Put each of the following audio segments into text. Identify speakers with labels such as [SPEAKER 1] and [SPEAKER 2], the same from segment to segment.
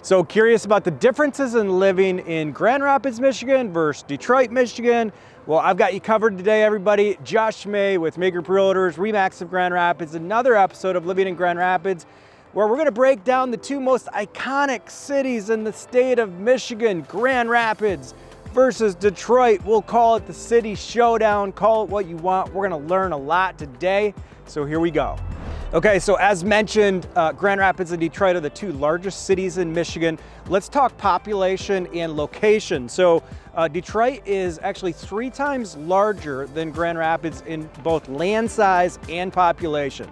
[SPEAKER 1] So curious about the differences in living in Grand Rapids, Michigan versus Detroit, Michigan? Well, I've got you covered today, everybody. Josh May with Group Realtors, RE/MAX of Grand Rapids, another episode of Living in Grand Rapids, where we're gonna break down the two most iconic cities in the state of Michigan, Grand Rapids versus Detroit. We'll call it the city showdown, call it what you want. We're gonna learn a lot today, so here we go. Okay, so as mentioned, Grand Rapids and Detroit are the two largest cities in Michigan. Let's talk population and location. So Detroit is actually 3 times larger than Grand Rapids in both land size and population.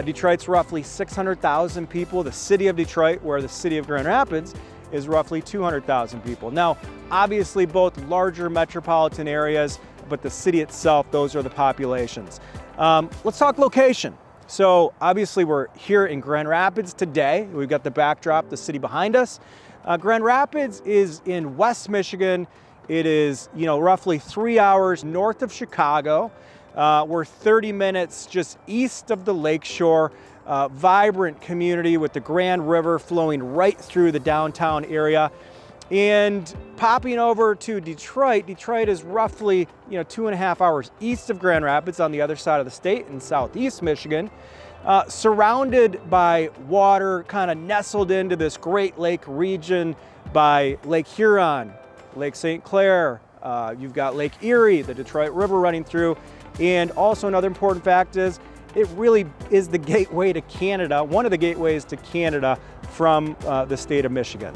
[SPEAKER 1] Detroit's roughly 600,000 people. The city of Detroit, where the city of Grand Rapids is roughly 200,000 people. Now, obviously both larger metropolitan areas, but the city itself, those are the populations. Let's talk location. So obviously we're here in Grand Rapids today. We've got the backdrop, the city behind us. Grand Rapids is in West Michigan. It is, roughly 3 hours north of Chicago. We're 30 minutes just east of the lakeshore. Vibrant community with the Grand River flowing right through the downtown area. And popping over to Detroit, Detroit is roughly 2.5 hours east of Grand Rapids on the other side of the state in southeast Michigan, surrounded by water, kind of nestled into this Great Lake region by Lake Huron, Lake St. Clair, you've got Lake Erie, the Detroit River running through, and also another important fact is it really is the gateway to Canada, one of the gateways to Canada from the state of Michigan.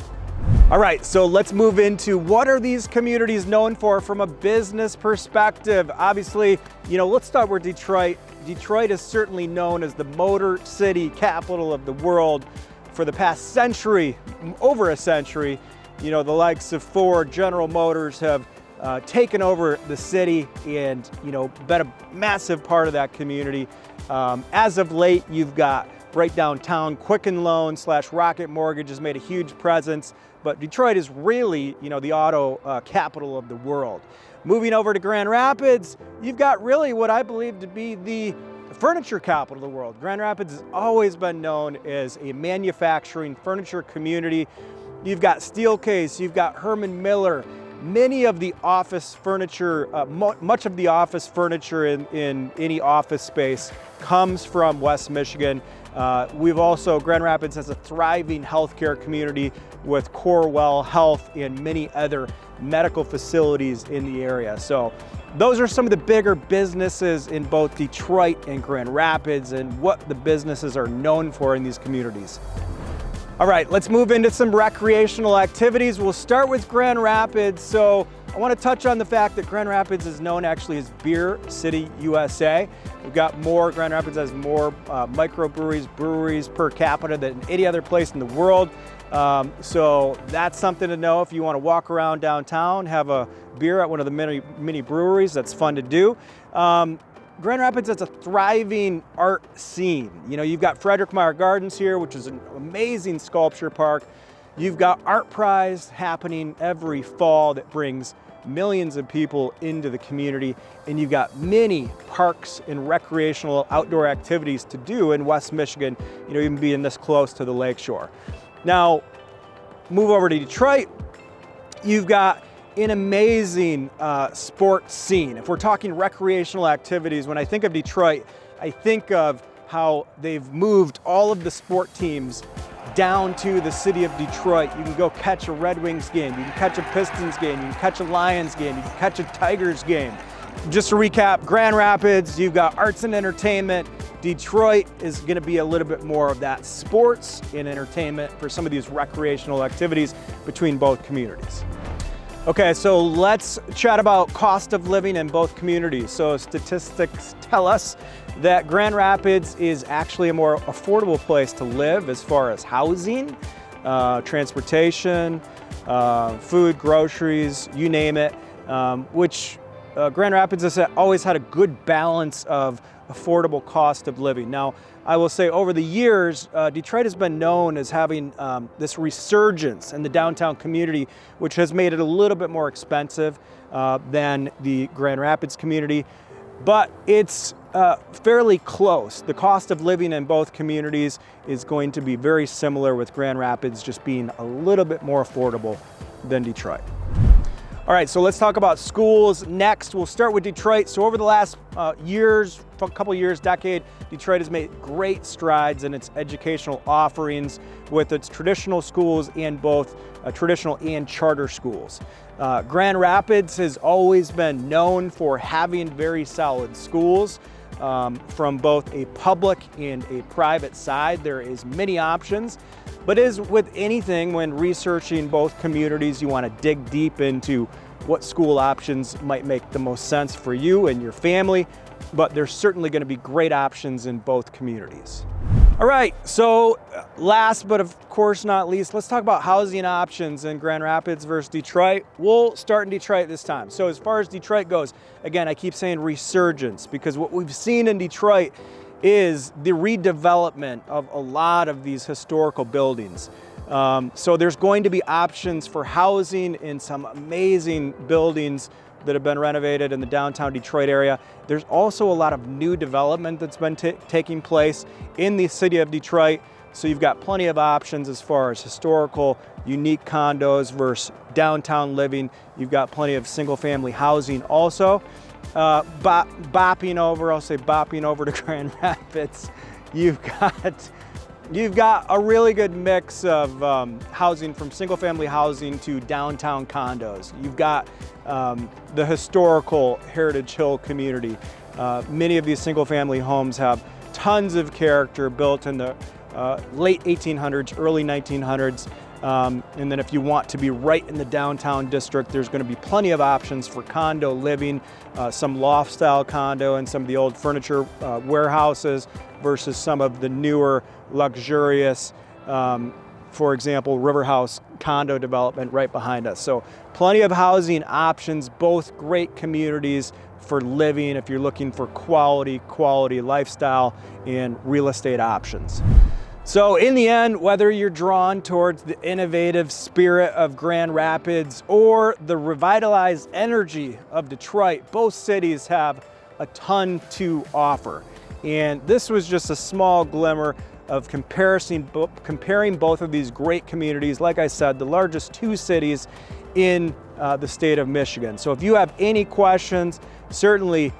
[SPEAKER 1] All right, so let's move into what are these communities known for from a business perspective. Obviously, let's start with Detroit. Detroit is certainly known as the Motor City capital of the world for the past century, over a century. The likes of Ford, General Motors have taken over the city and, been a massive part of that community. As of late, you've got right downtown, Quicken Loan / Rocket Mortgage has made a huge presence, but Detroit is really, the auto capital of the world. Moving over to Grand Rapids, you've got really what I believe to be the furniture capital of the world. Grand Rapids has always been known as a manufacturing furniture community. You've got Steelcase, you've got Herman Miller. Many of the office furniture, much of the office furniture in any office space comes from West Michigan. Grand Rapids has a thriving healthcare community with Corewell Health and many other medical facilities in the area. So those are some of the bigger businesses in both Detroit and Grand Rapids and what the businesses are known for in these communities. All right, let's move into some recreational activities. We'll start with Grand Rapids. So I want to touch on the fact that Grand Rapids is known actually as Beer City, USA. Grand Rapids has more microbreweries, breweries per capita than any other place in the world. So that's something to know if you want to walk around downtown, have a beer at one of the mini breweries. That's fun to do. Grand Rapids has a thriving art scene. You've got Frederick Meyer Gardens here, which is an amazing sculpture park. You've got Art Prize happening every fall that brings millions of people into the community. And you've got many parks and recreational outdoor activities to do in West Michigan, even being this close to the lakeshore. Now, move over to Detroit. You've got an amazing sports scene. If we're talking recreational activities, when I think of Detroit, I think of how they've moved all of the sport teams down to the city of Detroit. You can go catch a Red Wings game, you can catch a Pistons game, you can catch a Lions game, you can catch a Tigers game. Just to recap, Grand Rapids, you've got arts and entertainment. Detroit is going to be a little bit more of that sports and entertainment for some of these recreational activities between both communities. Okay, so let's chat about cost of living in both communities. So statistics tell us that Grand Rapids is actually a more affordable place to live as far as housing, transportation, food, groceries, you name it, which Grand Rapids has always had a good balance of affordable cost of living. Now, I will say over the years, Detroit has been known as having this resurgence in the downtown community, which has made it a little bit more expensive than the Grand Rapids community. but it's fairly close. The cost of living in both communities is going to be very similar, with Grand Rapids just being a little bit more affordable than Detroit. All right, so let's talk about schools next. We'll start with Detroit. So over the last couple years, decade, Detroit has made great strides in its educational offerings with its traditional schools and both traditional and charter schools. Grand Rapids has always been known for having very solid schools from both a public and a private side. There is many options, but as with anything, when researching both communities, you want to dig deep into what school options might make the most sense for you and your family, but there's certainly going to be great options in both communities. All right, so last but of course not least, let's talk about housing options in Grand Rapids versus Detroit. We'll start in Detroit this time. So as far as Detroit goes, again, I keep saying resurgence, because what we've seen in Detroit is the redevelopment of a lot of these historical buildings. So there's going to be options for housing in some amazing buildings that have been renovated in the downtown Detroit area. There's also a lot of new development that's been taking place in the city of Detroit. So you've got plenty of options as far as historical, unique condos versus downtown living. You've got plenty of single family housing also. Bopping over to Grand Rapids, you've got a really good mix of housing, from single family housing to downtown condos. You've got the historical Heritage Hill community. Many of these single family homes have tons of character, built in the late 1800s, early 1900s. And then if you want to be right in the downtown district, there's going to be plenty of options for condo living, some loft style condo and some of the old furniture warehouses versus some of the newer luxurious, for example, River House condo development right behind us. So plenty of housing options, both great communities for living if you're looking for quality lifestyle and real estate options. So in the end, whether you're drawn towards the innovative spirit of Grand Rapids or the revitalized energy of Detroit, both cities have a ton to offer. And this was just a small glimmer of comparing both of these great communities. Like I said, the largest two cities in the state of Michigan. So if you have any questions, certainly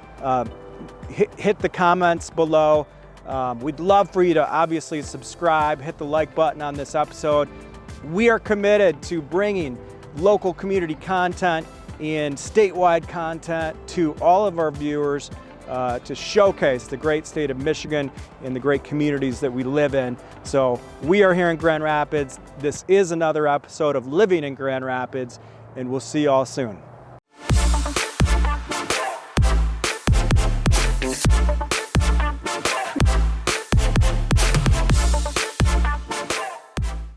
[SPEAKER 1] hit the comments below. We'd love for you to obviously subscribe, hit the like button on this episode. We are committed to bringing local community content and statewide content to all of our viewers to showcase the great state of Michigan and the great communities that we live in. So we are here in Grand Rapids. This is another episode of Living in Grand Rapids, and we'll see you all soon.